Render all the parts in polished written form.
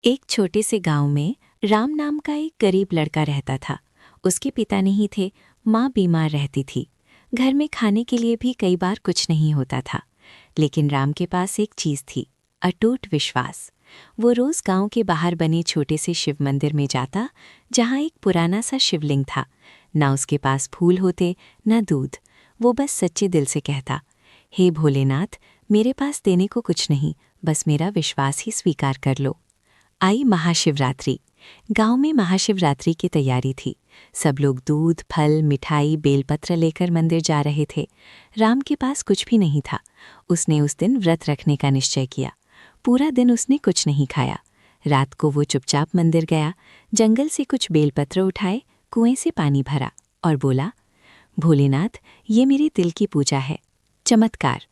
एक छोटे से गांव में राम नाम का एक गरीब लड़का रहता था। उसके पिता नहीं थे, माँ बीमार रहती थी। घर में खाने के लिए भी कई बार कुछ नहीं होता था। लेकिन राम के पास एक चीज़ थी, अटूट विश्वास। वो रोज़ गांव के बाहर बने छोटे से शिव मंदिर में जाता, जहाँ एक पुराना सा शिवलिंग था। ना उसके पास फूल होते, ना दूध। वो बस सच्चे दिल से कहता, हे भोलेनाथ, मेरे पास देने को कुछ नहीं, बस मेरा विश्वास ही स्वीकार कर लो। आई महाशिवरात्रि। गांव में महाशिवरात्रि की तैयारी थी। सब लोग दूध, फल, मिठाई, बेलपत्र लेकर मंदिर जा रहे थे। राम के पास कुछ भी नहीं था। उसने उस दिन व्रत रखने का निश्चय किया। पूरा दिन उसने कुछ नहीं खाया। रात को वो चुपचाप मंदिर गया, जंगल से कुछ बेलपत्र उठाए, कुएं से पानी भरा और बोला, भोलेनाथ, ये मेरे दिल की पूजा है। चमत्कार।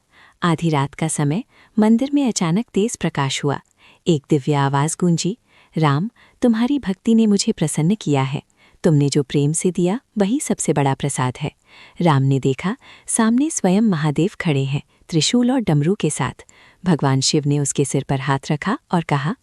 आधी रात का समय मंदिर में अचानक तेज प्रकाश हुआ। एक दिव्य आवाज़ गूंजी, राम, तुम्हारी भक्ति ने मुझे प्रसन्न किया है। तुमने जो प्रेम से दिया वही सबसे बड़ा प्रसाद है। राम ने देखा, सामने स्वयं महादेव खड़े हैं, त्रिशूल और डमरू के साथ। भगवान शिव ने उसके सिर पर हाथ रखा और कहा,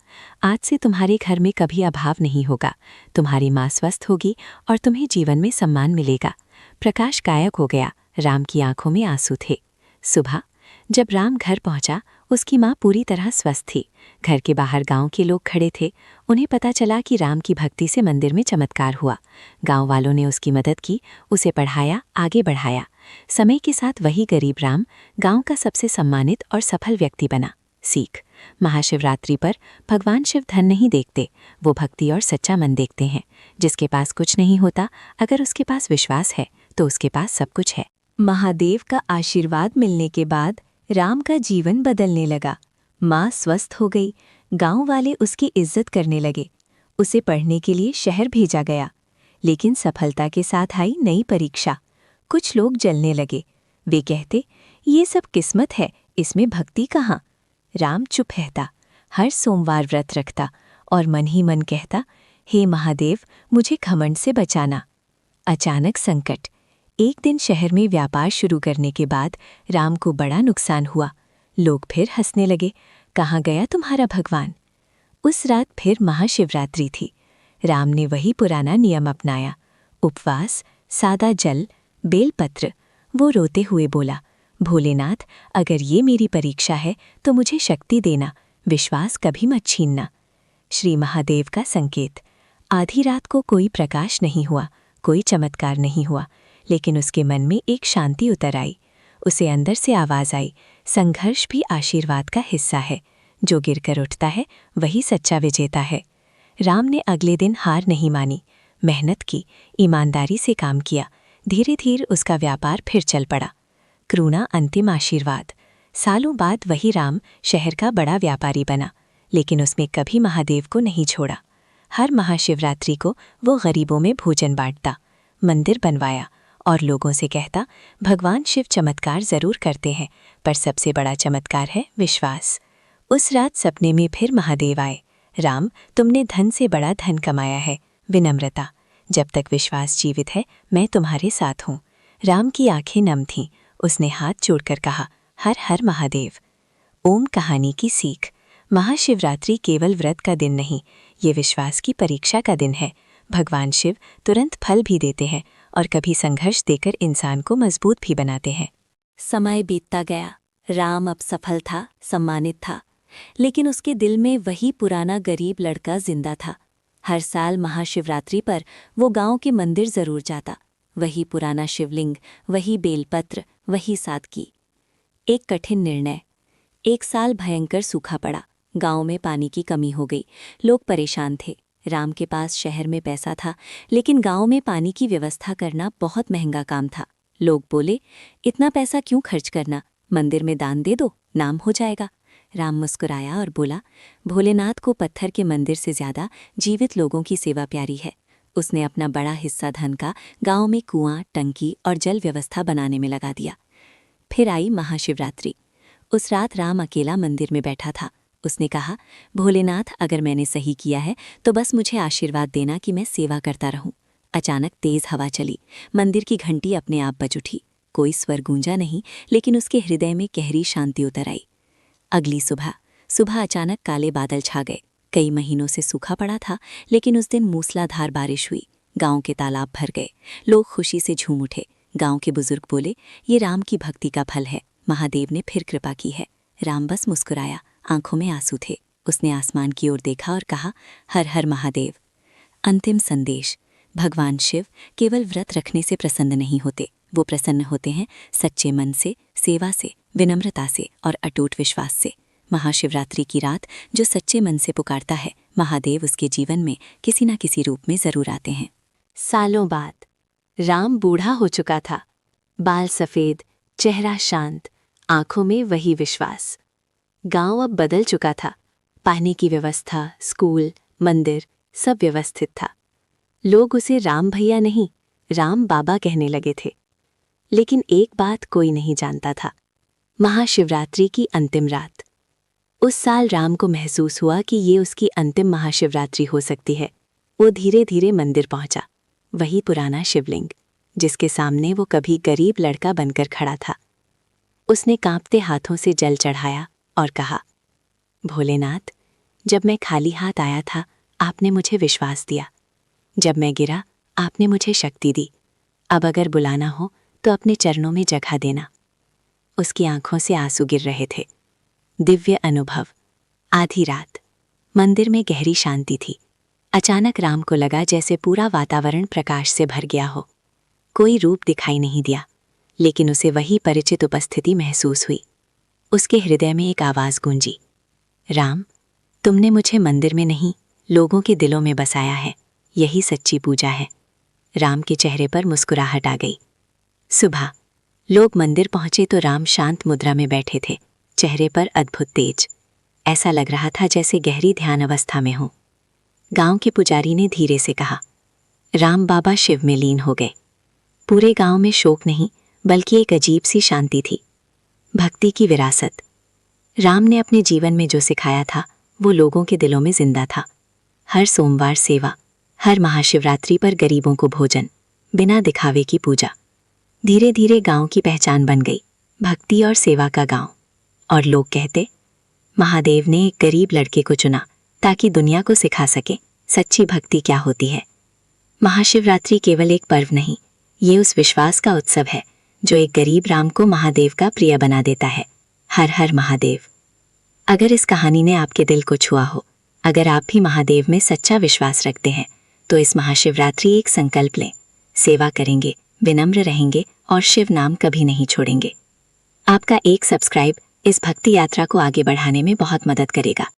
आज से तुम्हारे घर में कभी अभाव नहीं होगा। तुम्हारी माँ स्वस्थ होगी और तुम्हें जीवन में सम्मान मिलेगा। प्रकाश गायब हो गया। राम की आंखों में आंसू थे। सुबह जब राम घर पहुंचा, उसकी माँ पूरी तरह स्वस्थ थी। घर के बाहर गांव के लोग खड़े थे। उन्हें पता चला कि राम की भक्ति से मंदिर में चमत्कार हुआ। गांव वालों ने उसकी मदद की, उसे पढ़ाया, आगे बढ़ाया। समय के साथ वही गरीब राम गांव का सबसे सम्मानित और सफल व्यक्ति बना। सीख। महाशिवरात्रि पर भगवान शिव धन नहीं देखते, वो भक्ति और सच्चा मन देखते हैं। जिसके पास कुछ नहीं होता, अगर उसके पास विश्वास है तो उसके पास सब कुछ है। महादेव का आशीर्वाद मिलने के बाद राम का जीवन बदलने लगा। माँ स्वस्थ हो गई, गांव वाले उसकी इज्जत करने लगे। उसे पढ़ने के लिए शहर भेजा गया। लेकिन सफलता के साथ आई नई परीक्षा। कुछ लोग जलने लगे। वे कहते, ये सब किस्मत है, इसमें भक्ति कहाँ। राम चुप रहता, हर सोमवार व्रत रखता और मन ही मन कहता, हे महादेव, मुझे घमंड से बचाना। अचानक संकट। एक दिन शहर में व्यापार शुरू करने के बाद राम को बड़ा नुकसान हुआ। लोग फिर हंसने लगे, कहाँ गया तुम्हारा भगवान। उस रात फिर महाशिवरात्रि थी। राम ने वही पुराना नियम अपनाया, उपवास, सादा जल, बेलपत्र। वो रोते हुए बोला, भोलेनाथ, अगर ये मेरी परीक्षा है तो मुझे शक्ति देना, विश्वास कभी मत छीनना। श्री महादेव का संकेत। आधी रात को कोई प्रकाश नहीं हुआ, कोई चमत्कार नहीं हुआ, लेकिन उसके मन में एक शांति उतर आई। उसे अंदर से आवाज़ आई, संघर्ष भी आशीर्वाद का हिस्सा है। जो गिरकर उठता है वही सच्चा विजेता है। राम ने अगले दिन हार नहीं मानी, मेहनत की, ईमानदारी से काम किया। धीरे धीरे उसका व्यापार फिर चल पड़ा। करुणा अंतिम आशीर्वाद। सालों बाद वही राम शहर का बड़ा व्यापारी बना, लेकिन उसमें कभी महादेव को नहीं छोड़ा। हर महाशिवरात्रि को वो गरीबों में भोजन बांटता, मंदिर बनवाया और लोगों से कहता, भगवान शिव चमत्कार ज़रूर करते हैं, पर सबसे बड़ा चमत्कार है विश्वास। उस रात सपने में फिर महादेव आए, राम, तुमने धन से बड़ा धन कमाया है, विनम्रता। जब तक विश्वास जीवित है, मैं तुम्हारे साथ हूँ। राम की आंखें नम थीं। उसने हाथ जोड़कर कहा, हर हर महादेव। ओम कहानी की सीख। महाशिवरात्रि केवल व्रत का दिन नहीं, ये विश्वास की परीक्षा का दिन है। भगवान शिव तुरंत फल भी देते हैं और कभी संघर्ष देकर इंसान को मजबूत भी बनाते हैं। समय बीतता गया। राम अब सफल था, सम्मानित था, लेकिन उसके दिल में वही पुराना गरीब लड़का जिंदा था। हर साल महाशिवरात्रि पर वो गांव के मंदिर जरूर जाता। वही पुराना शिवलिंग, वही बेलपत्र, वही सादगी। एक कठिन निर्णय। एक साल भयंकर सूखा पड़ा। गांव में पानी की कमी हो गई। लोग परेशान थे। राम के पास शहर में पैसा था, लेकिन गांव में पानी की व्यवस्था करना बहुत महंगा काम था। लोग बोले, इतना पैसा क्यों खर्च करना, मंदिर में दान दे दो, नाम हो जाएगा। राम मुस्कुराया और बोला, भोलेनाथ को पत्थर के मंदिर से ज्यादा जीवित लोगों की सेवा प्यारी है। उसने अपना बड़ा हिस्सा धन का गांव में कुआं, टंकी और जल व्यवस्था बनाने में लगा दिया। फिर आई महाशिवरात्रि। उस रात राम अकेला मंदिर में बैठा था। उसने कहा, भोलेनाथ, अगर मैंने सही किया है तो बस मुझे आशीर्वाद देना कि मैं सेवा करता रहूं। अचानक तेज हवा चली। मंदिर की घंटी अपने आप बज उठी। कोई स्वर गूंजा नहीं, लेकिन उसके हृदय में गहरी शांति उतर आई। अगली सुबह अचानक काले बादल छा गए। कई महीनों से सूखा पड़ा था, लेकिन उस दिन मूसलाधार बारिश हुई। गांव के तालाब भर गए। लोग खुशी से झूम उठे। गांव के बुजुर्ग बोले, ये राम की भक्ति का फल है। महादेव ने फिर कृपा की है। राम बस मुस्कुराया, आंखों में आंसू थे। उसने आसमान की ओर देखा और कहा, हर हर महादेव। अंतिम संदेश। भगवान शिव केवल व्रत रखने से प्रसन्न नहीं होते, वो प्रसन्न होते हैं सच्चे मन से, सेवा से, विनम्रता से और अटूट विश्वास से। महाशिवरात्रि की रात जो सच्चे मन से पुकारता है, महादेव उसके जीवन में किसी न किसी रूप में जरूर आते हैं। सालों बाद राम बूढ़ा हो चुका था। बाल सफेद, चेहरा शांत, आंखों में वही विश्वास। गांव अब बदल चुका था। पानी की व्यवस्था, स्कूल, मंदिर सब व्यवस्थित था। लोग उसे राम भैया नहीं, राम बाबा कहने लगे थे। लेकिन एक बात कोई नहीं जानता था, महाशिवरात्रि की अंतिम रात। उस साल राम को महसूस हुआ कि ये उसकी अंतिम महाशिवरात्रि हो सकती है। वो धीरे धीरे मंदिर पहुंचा, वही पुराना शिवलिंग जिसके सामने वो कभी गरीब लड़का बनकर खड़ा था। उसने कांपते हाथों से जल चढ़ाया और कहा, भोलेनाथ, जब मैं खाली हाथ आया था आपने मुझे विश्वास दिया। जब मैं गिरा आपने मुझे शक्ति दी। अब अगर बुलाना हो तो अपने चरणों में जगह देना। उसकी आंखों से आंसू गिर रहे थे। दिव्य अनुभव। आधी रात, मंदिर में गहरी शांति थी। अचानक राम को लगा जैसे पूरा वातावरण प्रकाश से भर गया हो। कोई रूप दिखाई नहीं दिया, लेकिन उसे वही परिचित उपस्थिति महसूस हुई। उसके हृदय में एक आवाज़ गूंजी, राम, तुमने मुझे मंदिर में नहीं, लोगों के दिलों में बसाया है। यही सच्ची पूजा है। राम के चेहरे पर मुस्कुराहट आ गई। सुबह लोग मंदिर पहुंचे तो राम शांत मुद्रा में बैठे थे, चेहरे पर अद्भुत तेज। ऐसा लग रहा था जैसे गहरी ध्यान अवस्था में हो। गांव के पुजारी ने धीरे से कहा, राम बाबा शिव में लीन हो गए। पूरे गांव में शोक नहीं, बल्कि एक अजीब सी शांति थी। भक्ति की विरासत। राम ने अपने जीवन में जो सिखाया था वो लोगों के दिलों में जिंदा था। हर सोमवार सेवा, हर महाशिवरात्रि पर गरीबों को भोजन, बिना दिखावे की पूजा। धीरे धीरे गांव की पहचान बन गई, भक्ति और सेवा का गांव। और लोग कहते, महादेव ने एक गरीब लड़के को चुना ताकि दुनिया को सिखा सके सच्ची भक्ति क्या होती है। महाशिवरात्रि केवल एक पर्व नहीं, ये उस विश्वास का उत्सव है जो एक गरीब राम को महादेव का प्रिय बना देता है। हर हर महादेव। अगर इस कहानी ने आपके दिल को छुआ हो, अगर आप भी महादेव में सच्चा विश्वास रखते हैं, तो इस महाशिवरात्रि एक संकल्प लें। सेवा करेंगे, विनम्र रहेंगे और शिव नाम कभी नहीं छोड़ेंगे। आपका एक सब्सक्राइब इस भक्ति यात्रा को आगे बढ़ाने में बहुत मदद करेगा।